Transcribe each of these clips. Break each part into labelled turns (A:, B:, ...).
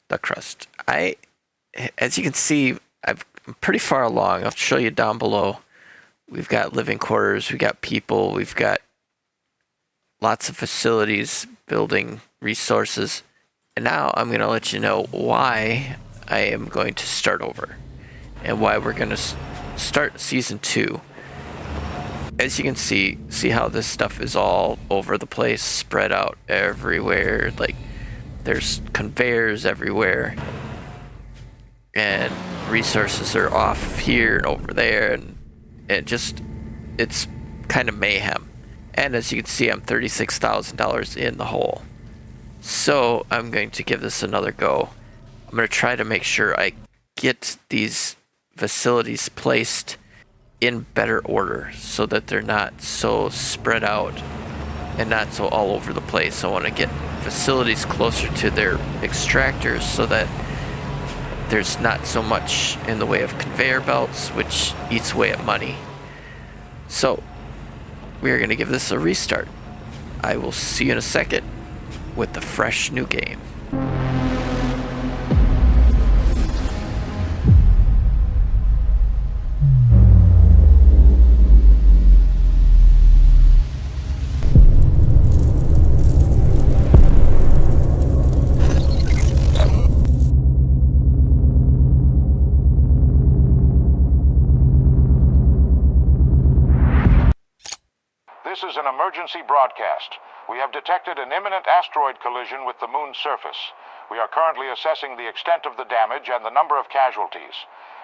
A: the Crust. As you can see, I'm pretty far along. I'll show you down below. We've got living quarters, we've got people, we've got lots of facilities, building resources. And now I'm going to let you know why I am going to start over and why we're going to start season 2. As you can see how this stuff is all over the place, spread out everywhere. Like, there's conveyors everywhere, and resources are off here and over there, and it's kind of mayhem. And as you can see, I'm $36,000 in the hole. So I'm going to give this another go. I'm going to try to make sure I get these facilities placed in better order so that they're not so spread out and not so all over the place. I want to get facilities closer to their extractors so that there's not so much in the way of conveyor belts, which eats away at money. So we're going to give this a restart. I will see you in a second with the fresh new game.
B: This is an emergency broadcast. We have detected an imminent asteroid collision with the moon's surface. We are currently assessing the extent of the damage and the number of casualties.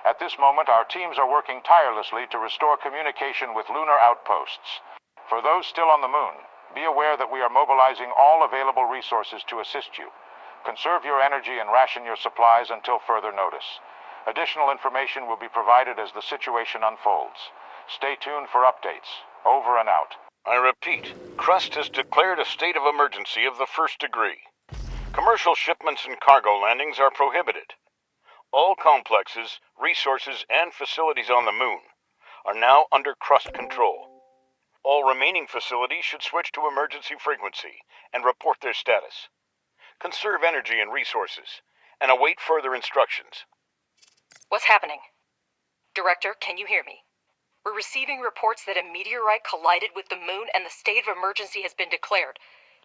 B: At this moment, our teams are working tirelessly to restore communication with lunar outposts. For those still on the moon, be aware that we are mobilizing all available resources to assist you. Conserve your energy and ration your supplies until further notice. Additional information will be provided as the situation unfolds. Stay tuned for updates. Over and out.
C: I repeat, Crust has declared a state of emergency of the first degree. Commercial shipments and cargo landings are prohibited. All complexes, resources, and facilities on the moon are now under Crust control. All remaining facilities should switch to emergency frequency and report their status. Conserve energy and resources, and await further instructions.
D: What's happening? Director, can you hear me? We're receiving reports that a meteorite collided with the moon and the state of emergency has been declared.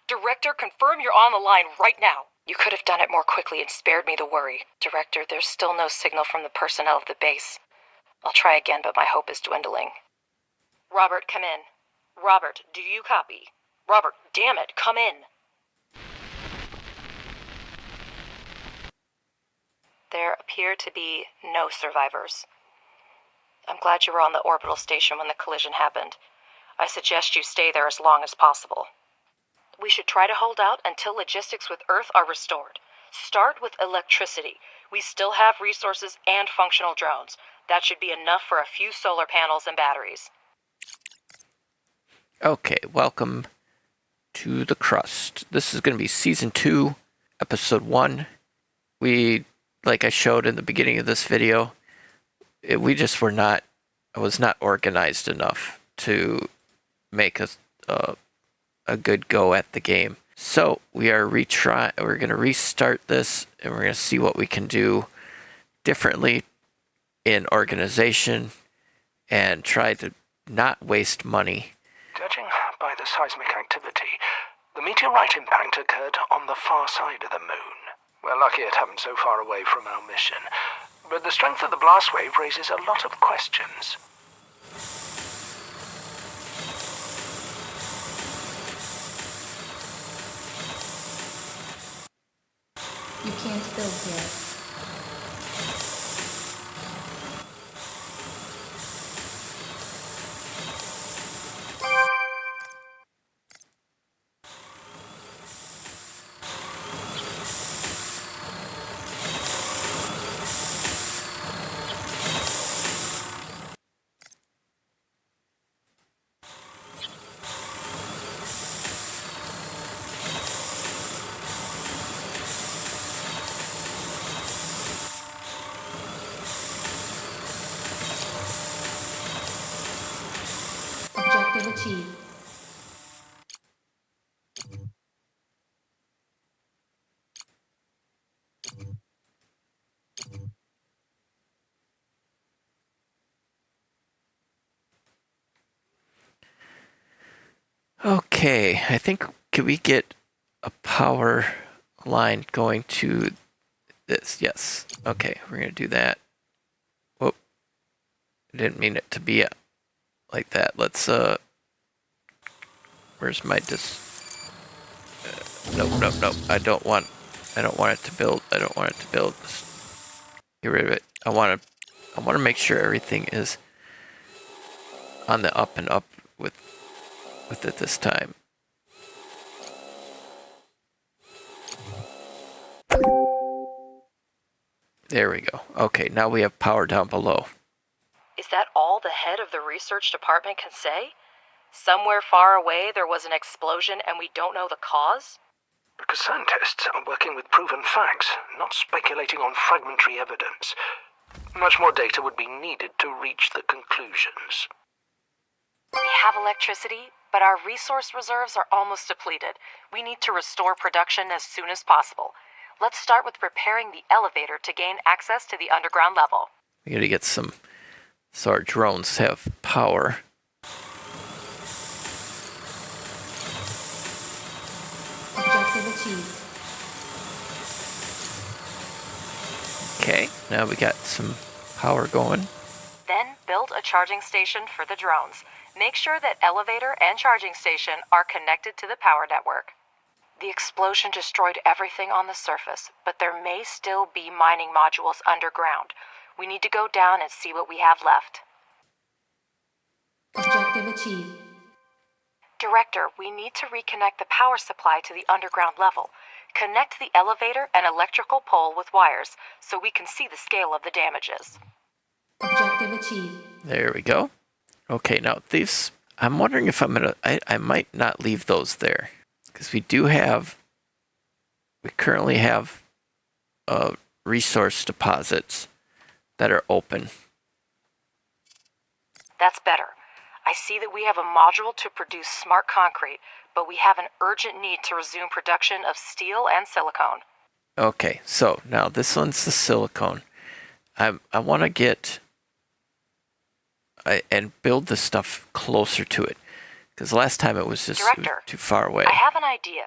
D: Director, confirm you're on the line right now. You could have done it more quickly and spared me the worry. Director, there's still no signal from the personnel of the base. I'll try again, but my hope is dwindling. Robert, come in. Robert, do you copy? Robert, damn it, come in. There appear to be no survivors. I'm glad you were on the orbital station when the collision happened. I suggest you stay there as long as possible. We should try to hold out until logistics with Earth are restored. Start with electricity. We still have resources and functional drones. That should be enough for a few solar panels and batteries.
A: Okay, welcome to the Crust. This is going to be Season 2, Episode 1. Like I showed in the beginning of this video, I was not organized enough to make a good go at the game. So we're going to restart this, and we're going to see what we can do differently in organization and try to not waste money.
E: Judging by the seismic activity, the meteorite impact occurred on the far side of the moon. We're lucky it happened so far away from our mission, but the strength of the blast wave raises a lot of questions.
F: You can't build here. Objective achieved.
A: Okay, I think, can we get a power line going to this? Yes. Okay, we're going to do that. Whoop. I didn't mean it to be like that. Let's, where's my no. I don't want it to build. I don't want it to build. Get rid of it. I want to make sure everything is on the up and up with it this time. There we go. Okay, now we have power down below.
D: Is that all the head of the research department can say? Somewhere far away there was an explosion and we don't know the cause?
E: Because scientists are working with proven facts, not speculating on fragmentary evidence. Much more data would be needed to reach the conclusions.
D: We have electricity, but our resource reserves are almost depleted. We need to restore production as soon as possible. Let's start with repairing the elevator to gain access to the underground level.
A: We gotta get some, so our drones have power.
F: Objective achieved.
A: Okay, now we got some power going.
D: Then build a charging station for the drones. Make sure that elevator and charging station are connected to the power network. The explosion destroyed everything on the surface, but there may still be mining modules underground. We need to go down and see what we have left.
F: Objective achieved.
D: Director, we need to reconnect the power supply to the underground level. Connect the elevator and electrical pole with wires so we can see the scale of the damages.
F: Objective achieved.
A: There we go. Okay, now these, I'm wondering if I might not leave those there. Because we currently have resource deposits that are open.
D: That's better. I see that we have a module to produce smart concrete, but we have an urgent need to resume production of steel and silicone.
A: Okay, so now this one's the silicone. I want to get and build the stuff closer to it. Because last time it was just
D: Director,
A: too far away.
D: I have an idea.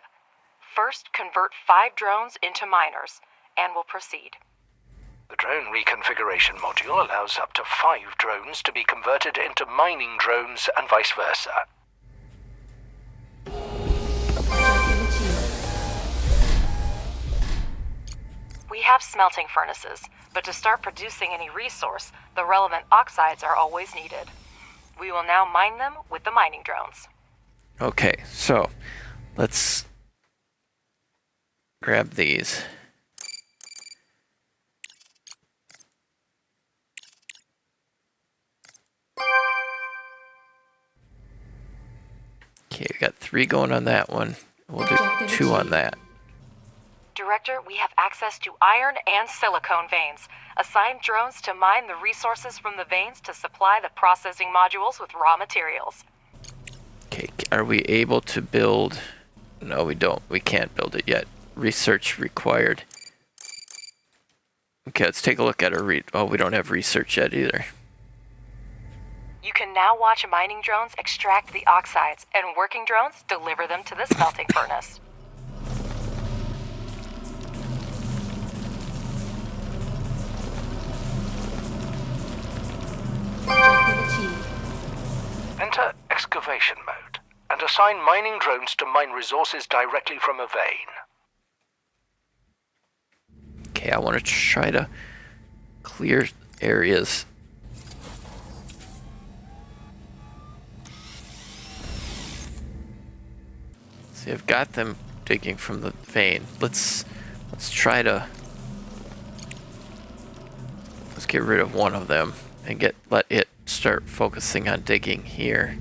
D: First, convert 5 drones into miners, and we'll proceed.
E: The drone reconfiguration module allows up to 5 drones to be converted into mining drones and vice versa.
F: Objective achieved.
D: We have smelting furnaces, but to start producing any resource, the relevant oxides are always needed. We will now mine them with the mining drones.
A: Okay, so let's grab these. Okay, we got 3 going on that one. We'll do 2 on that.
D: Director, we have access to iron and silicone veins. Assign drones to mine the resources from the veins to supply the processing modules with raw materials.
A: Okay, are we able to build? No, we don't. We can't build it yet. Research required. Okay, let's take a look at our oh, we don't have research yet either.
D: You can now watch mining drones extract the oxides, and working drones deliver them to the smelting furnace.
F: Objective achieved.
E: Enter excavation mode and assign mining drones to mine resources directly from a vein.
A: Okay, I want to try to clear areas. See, I've got them digging from the vein. Let's try to get rid of one of them and let it start focusing on digging here.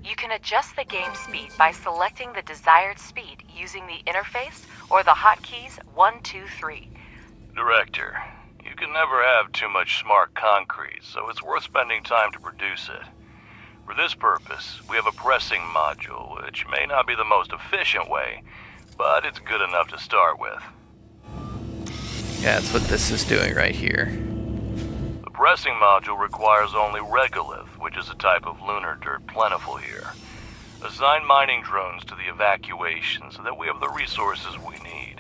D: You can adjust the game speed by selecting the desired speed using the interface or the hotkeys 1, 2, 3.
C: Director, you can never have too much smart concrete, so it's worth spending time to produce it. For this purpose, we have a pressing module, which may not be the most efficient way, but it's good enough to start with.
A: Yeah, that's what this is doing right here.
C: The pressing module requires only regolith, which is a type of lunar dirt plentiful here.
G: Assign mining drones to the evacuation so that we have the resources we need.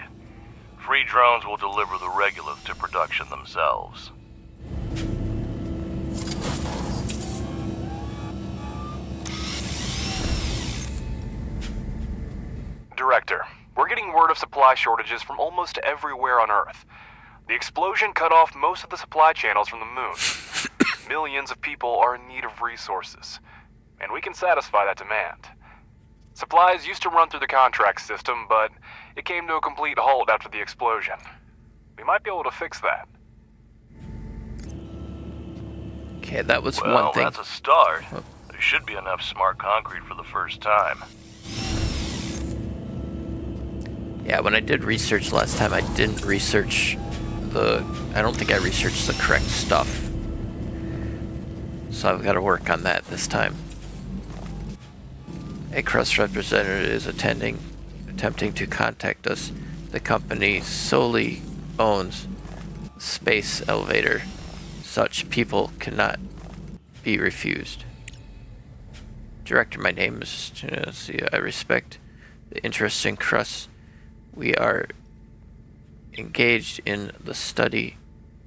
G: Free drones will deliver the regolith to production themselves.
H: Director, we're getting word of supply shortages from almost everywhere on Earth. The explosion cut off most of the supply channels from the moon. Millions of people are in need of resources, and we can satisfy that demand. Supplies used to run through the contract system, but it came to a complete halt after the explosion. We might be able to fix that.
A: Okay, that was
G: Well,
A: one thing.
G: that's a start. There should be enough smart concrete for the first time.
A: Yeah, when I did research last time, I didn't research I don't think I researched the correct stuff. So I've got to work on that this time. A Crust representative is attempting to contact us. The company solely owns space elevator. Such people cannot be refused. Director, my name is I respect the interest in Crust. We are engaged in the study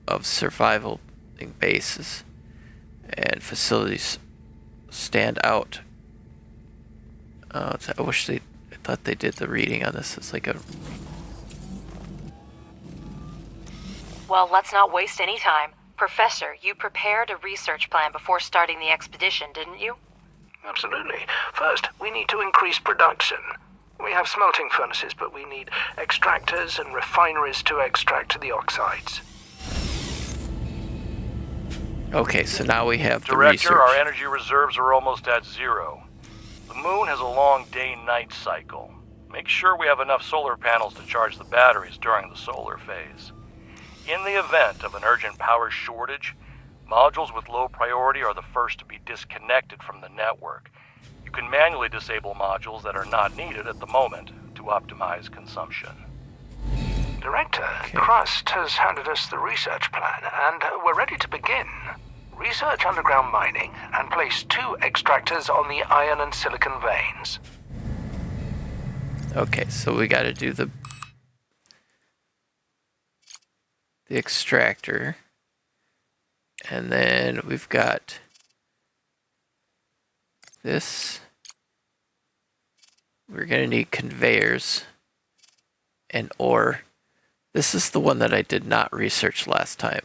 A: of survival bases and facilities stand out. I thought they did the reading on this. It's like a...
D: Well, let's not waste any time. Professor, you prepared a research plan before starting the expedition, didn't you?
E: Absolutely. First, we need to increase production. We have smelting furnaces, but we need extractors and refineries to extract the oxides.
A: Okay, so now we have the
G: Director,
A: research.
G: our energy reserves are almost at zero. The moon has a long day-night cycle. Make sure we have enough solar panels to charge the batteries during the solar phase. In the event of an urgent power shortage, modules with low priority are the first to be disconnected from the network. You can manually disable modules that are not needed at the moment to optimize consumption.
E: Director, Crust has handed us the research plan, and we're ready to begin. Research underground mining and place 2 extractors on the iron and silicon veins.
A: Okay, so we got to do the extractor, and then we've got this. We're gonna need conveyors and ore. This is the one that I did not research last time.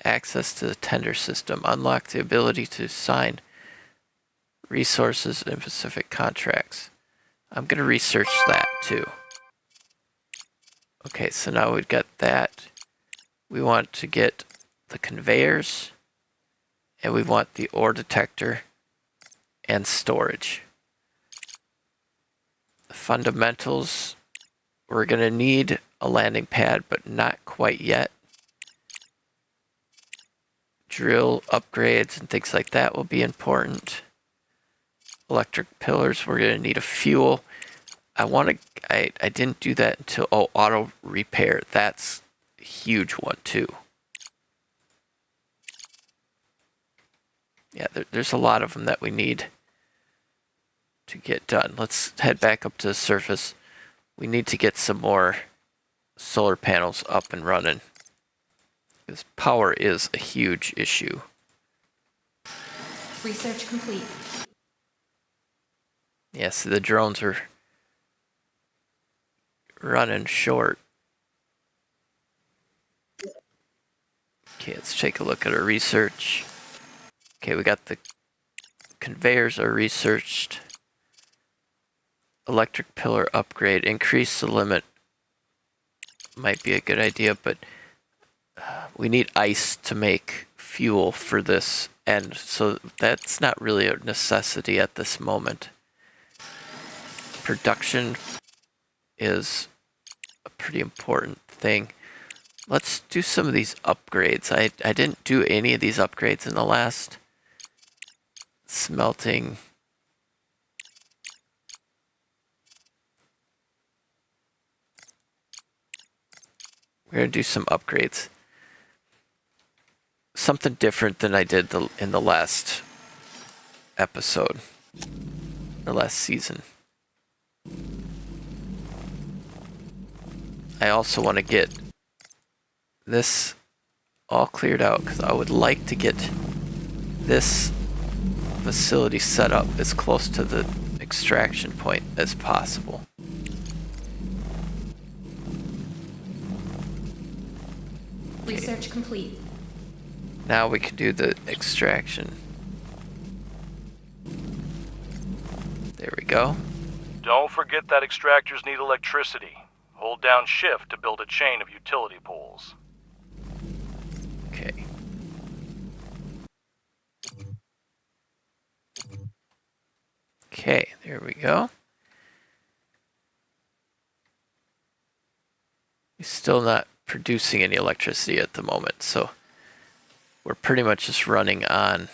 A: Access to the tender system. Unlock the ability to sign resources and specific contracts. I'm gonna research that too. Okay, so now we've got that. We want to get the conveyors, and we want the ore detector and storage. The fundamentals, we're going to need a landing pad, but not quite yet. Drill upgrades and things like that will be important. Electric pillars, we're going to need a fuel. I didn't do that until, auto repair. That's a huge one too. Yeah, there's a lot of them that we need to get done. Let's head back up to the surface. We need to get some more solar panels up and running, because power is a huge issue.
F: Research complete.
A: Yes, the drones are running short. Okay, let's take a look at our research. Okay, we got the conveyors are researched. Electric pillar upgrade. Increase the limit. Might be a good idea, but we need ice to make fuel for this end, so that's not really a necessity at this moment. Production is a pretty important thing. Let's do some of these upgrades. I didn't do any of these upgrades in the last smelting. We're going to do some upgrades. Something different than I did in the last episode. or last season. I also want to get this all cleared out because I would like to get this facility set up as close to the extraction point as possible.
F: Research complete.
A: Now we can do the extraction. There we go.
G: Don't forget that extractors need electricity. Hold down shift to build a chain of utility poles.
A: Okay. Okay, there we go. He's still not producing any electricity at the moment, so we're pretty much just running on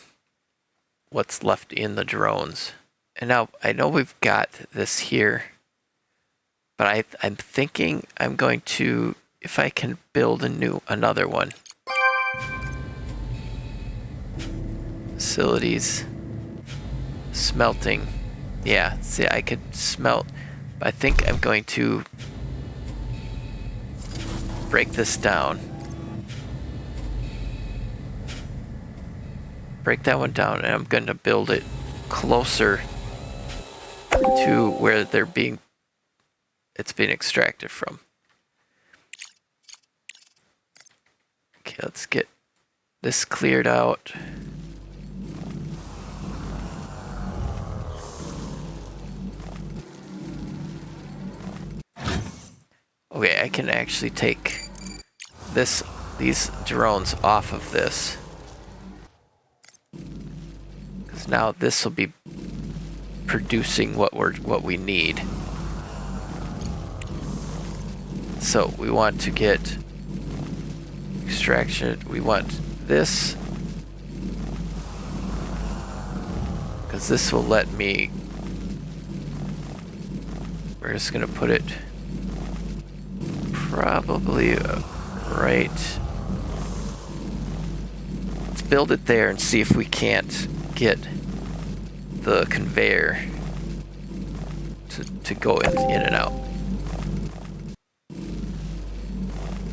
A: what's left in the drones. And now I know we've got this here, but I'm thinking I'm going to, if I can build another one. Facilities, smelting. Yeah, see, I could smelt, but I think I'm going to break this down. Break that one down, and I'm going to build it closer to where it's being extracted from. Okay, let's get this cleared out. Okay, I can actually take these drones off of this. Because now this will be producing what we need. So we want to get extraction. We want this because this will let me. We're just gonna put it probably right. Let's build it there and see if we can't get the conveyor to go in and out.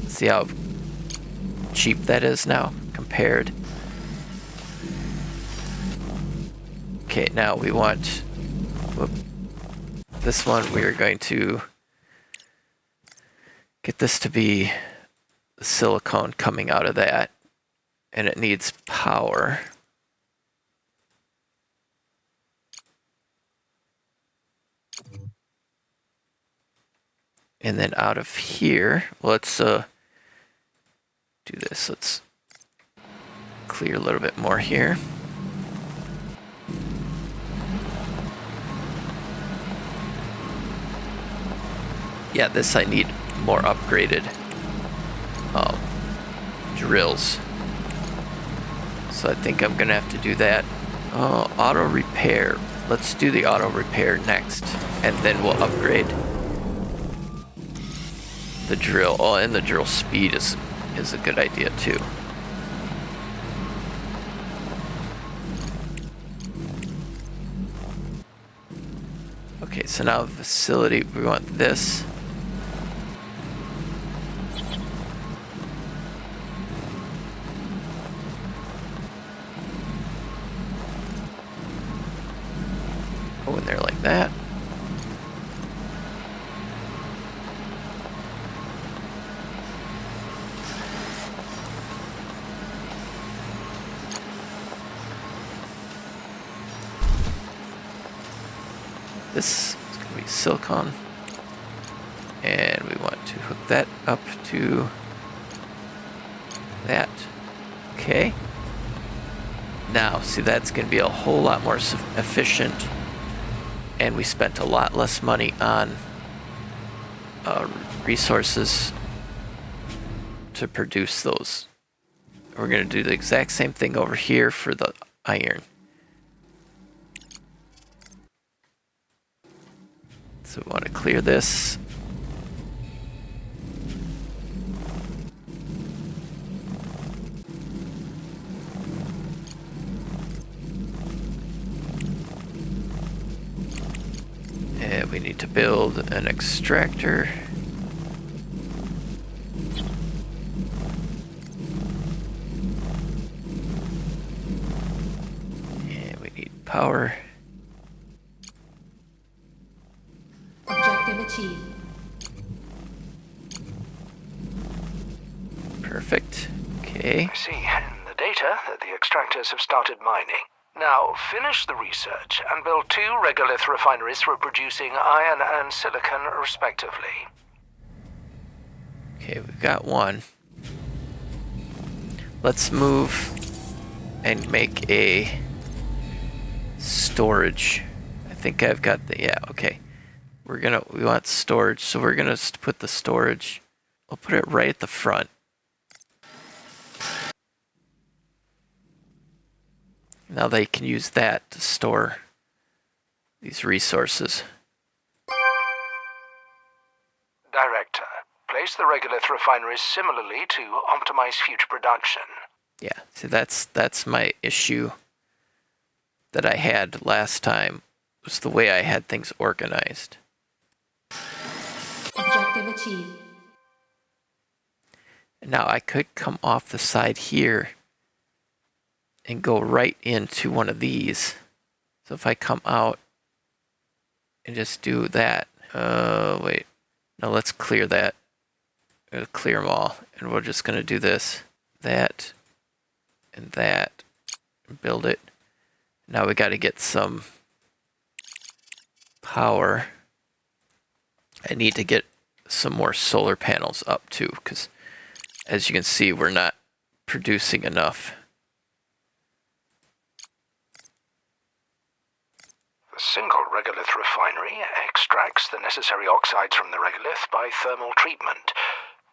A: See how cheap that is now compared. Okay, now we want this one. We are going to get this to be the silicone coming out of that, and it needs power. And then out of here, let's do this. Let's clear a little bit more here. Yeah, this I need more upgraded drills. So I think I'm gonna have to do that. Auto repair. Let's do the auto repair next, and then we'll upgrade the drill. Oh, and the drill speed is a good idea too. Okay, so now the facility, we want this. Go in there like that. This is going to be silicon, and we want to hook that up to that. Okay. Now, see, that's going to be a whole lot more efficient, and we spent a lot less money on resources to produce those. We're going to do the exact same thing over here for the iron. So we want to clear this. need to build an extractor. And we need power.
F: Objective achieved.
A: Perfect. Okay.
E: I see in the data that the extractors have started mining. Now, finish the research and build 2 regolith refineries for producing iron and silicon, respectively.
A: Okay, we've got one. Let's move and make a storage. I think I've got the, yeah, okay. We want storage, so we're gonna put the storage, we'll put it right at the front. Now they can use that to store these resources.
E: Director, place the regolith refineries similarly to optimize future production.
A: Yeah, see that's my issue that I had last time, was the way I had things organized.
F: Objective achieved.
A: And now I could come off the side here and go right into one of these. So if I come out and just do that, wait, no, let's clear that. We'll clear them all, and we're just gonna do this, that, and that, and build it. Now we gotta get some power. I need to get some more solar panels up too, because as you can see, we're not producing enough.
E: The single regolith refinery extracts the necessary oxides from the regolith by thermal treatment.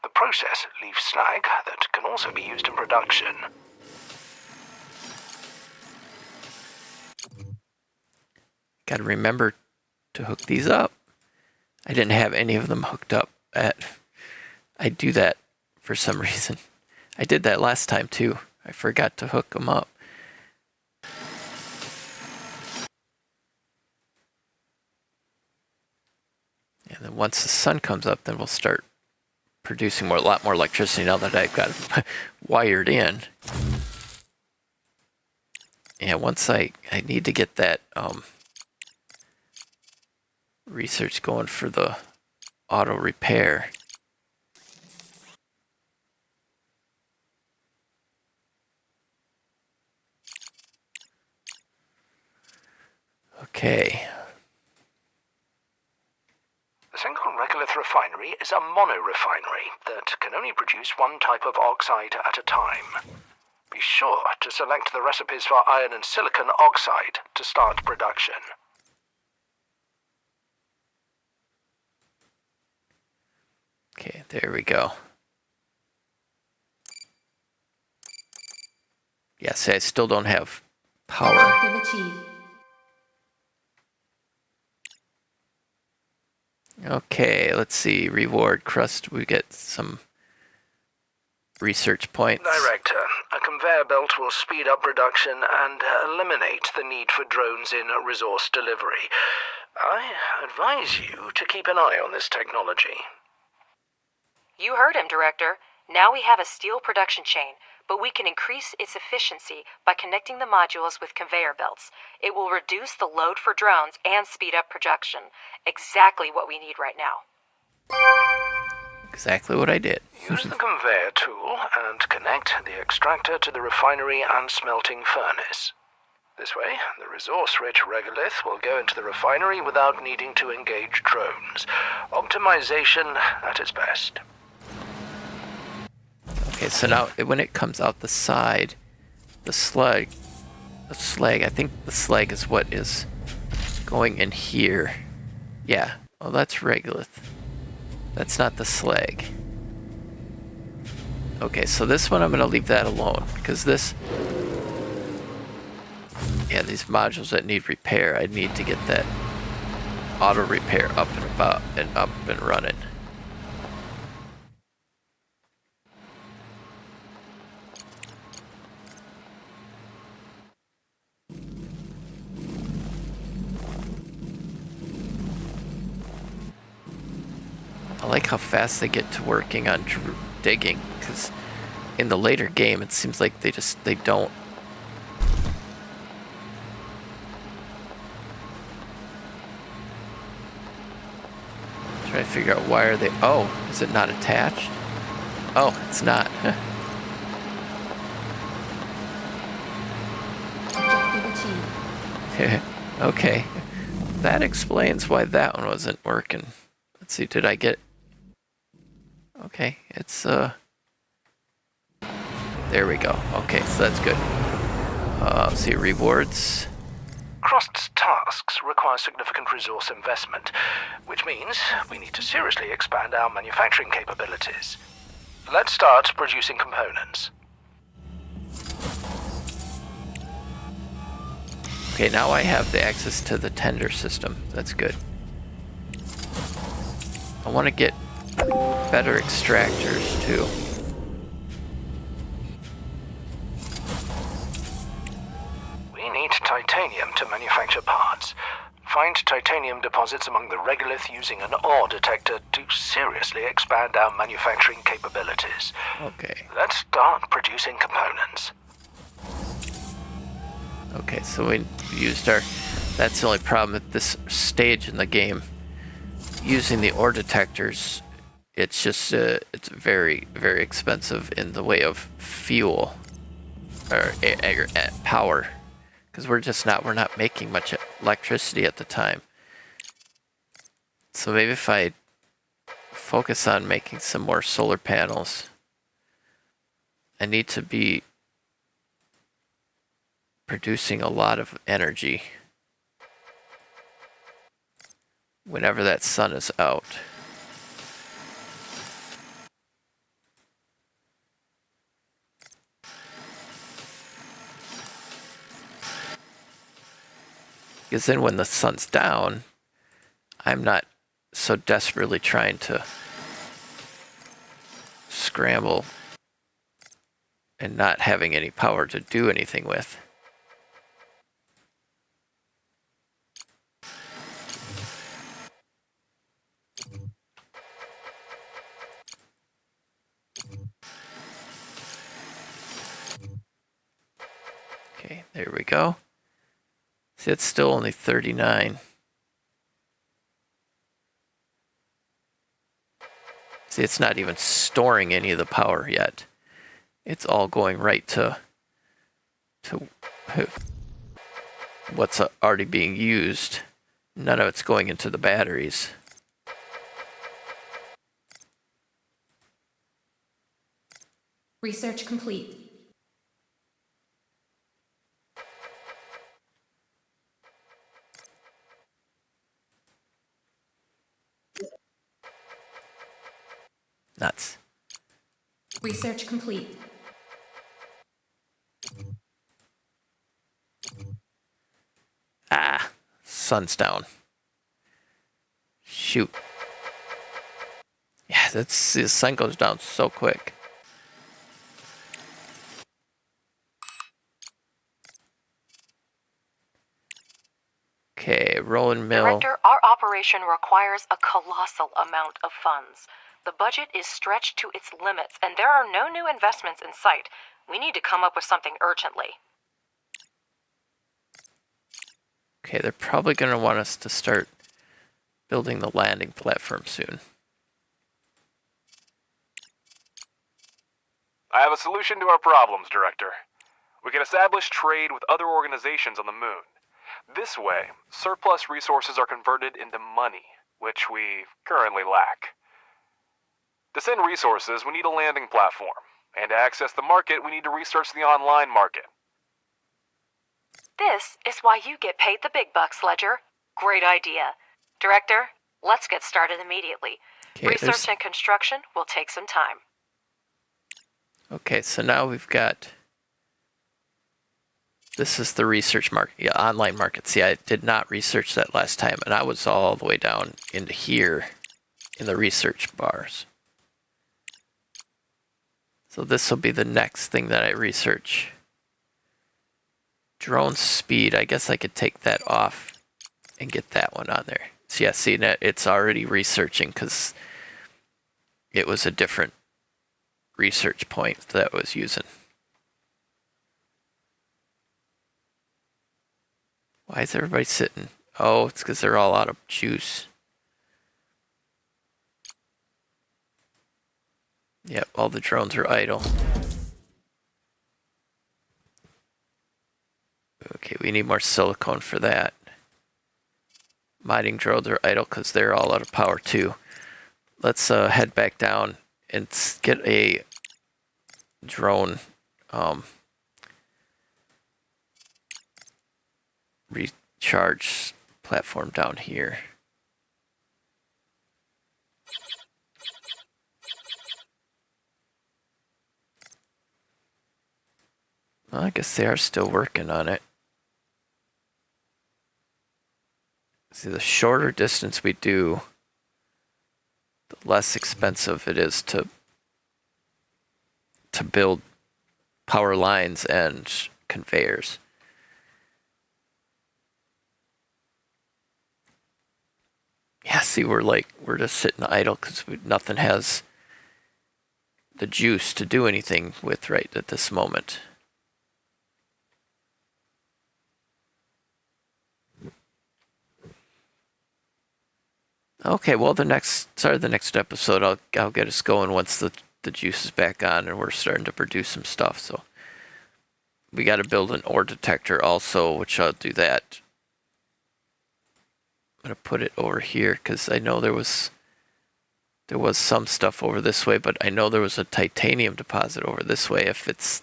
E: The process leaves slag that can also be used in production.
A: Gotta remember to hook these up. I didn't have any of them hooked up. I do that for some reason. I did that last time too. I forgot to hook them up. And then once the sun comes up, then we'll start producing a lot more electricity now that I've got it wired in. And once I need to get that research going for the auto repair. Okay.
E: The single regolith refinery is a mono-refinery that can only produce one type of oxide at a time. Be sure to select the recipes for iron and silicon oxide to start production.
A: Okay, there we go. Yeah, see, I still don't have power.
F: Objective achieved.
A: Okay, let's see. Reward Crust. We get some research points.
E: Director, a conveyor belt will speed up production and eliminate the need for drones in resource delivery. I advise you to keep an eye on this technology.
D: You heard him, Director. Now we have a steel production chain, but we can increase its efficiency by connecting the modules with conveyor belts. It will reduce the load for drones and speed up production. Exactly what we need right now.
A: Exactly what I did.
E: Use the conveyor tool and connect the extractor to the refinery and smelting furnace. This way, the resource-rich regolith will go into the refinery without needing to engage drones. Optimization at its best.
A: Okay, so now when it comes out the side, the slag, I think the slag is what is going in here. Yeah, well that's regolith. That's not the slag. Okay, so this one I'm gonna leave that alone, because this, yeah, these modules that need repair, I need to get that auto repair up and running. like how fast they get to working on digging, because in the later game it seems like they don't. Try to figure out why are they. Oh, is it not attached? Oh, it's not.
F: Objective achieved.
A: Okay, that explains why that one wasn't working. Let's see, did I get... Okay, it's there we go. Okay, so that's good. Let's see, rewards.
E: Crust's tasks require significant resource investment, which means we need to seriously expand our manufacturing capabilities. Let's start producing components.
A: Okay, now I have the access to the tender system. That's good. I want to get better extractors too.
E: We need titanium to manufacture parts. Find titanium deposits among the regolith using an ore detector to seriously expand our manufacturing capabilities.
A: Okay.
E: Let's start producing components.
A: Okay, so we used our... That's the only problem at this stage in the game. Using the ore detectors, it's just it's very, very expensive in the way of fuel or power, because we're not making much electricity at the time. So maybe if I focus on making some more solar panels, I need to be producing a lot of energy whenever that sun is out. Because then when the sun's down, I'm not so desperately trying to scramble and not having any power to do anything with. Okay, there we go. See, it's still only 39. See, it's not even storing any of the power yet. It's all going right to what's already being used. None of it's going into the batteries.
F: Research complete.
A: Nuts.
F: Research complete.
A: Ah, sun's down. Shoot. Yeah, the sun goes down so quick. Okay, rolling mill.
D: Director, our operation requires a colossal amount of funds. The budget is stretched to its limits, and there are no new investments in sight. We need to come up with something urgently.
A: Okay, they're probably going to want us to start building the landing platform soon.
H: I have a solution to our problems, Director. We can establish trade with other organizations on the moon. This way, surplus resources are converted into money, which we currently lack. To send resources, we need a landing platform. And to access the market, we need to research the online market.
D: This is why you get paid the big bucks, Ledger. Great idea. Director, let's get started immediately.
A: Okay,
D: Research and construction will take some time.
A: Okay, so now we've got... This is the research market, yeah, online market. See, I did not research that last time, and I was all the way down into here in the research bars. So this will be the next thing that I research. Drone speed, I guess I could take that off and get that one on there. So yeah, see, it's already researching because it was a different research point that I was using. Why is everybody sitting? Oh, it's because they're all out of juice. Yep, all the drones are idle. Okay, we need more silicone for that. Mining drones are idle because they're all out of power too. Let's head back down and get a drone recharge platform down here. Well, I guess they are still working on it. See, the shorter distance we do, the less expensive it is to build power lines and conveyors. Yeah, see, we're just sitting idle because nothing has the juice to do anything with right at this moment. Okay, well, the next episode, I'll get us going once the juice is back on and we're starting to produce some stuff. So we got to build an ore detector also, which I'll do that. I'm gonna put it over here because I know there was some stuff over this way, but I know there was a titanium deposit over this way. If it's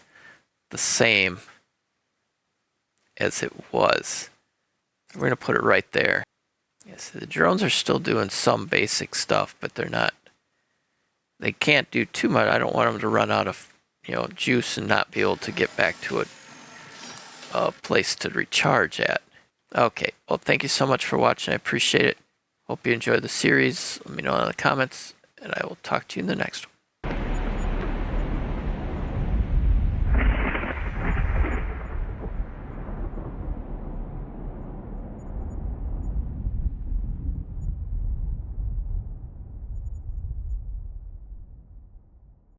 A: the same as it was, we're gonna put it right there. Yes, the drones are still doing some basic stuff, but they can't do too much. I don't want them to run out of, juice and not be able to get back to a place to recharge at. Okay, well, thank you so much for watching. I appreciate it. Hope you enjoyed the series. Let me know in the comments, and I will talk to you in the next one.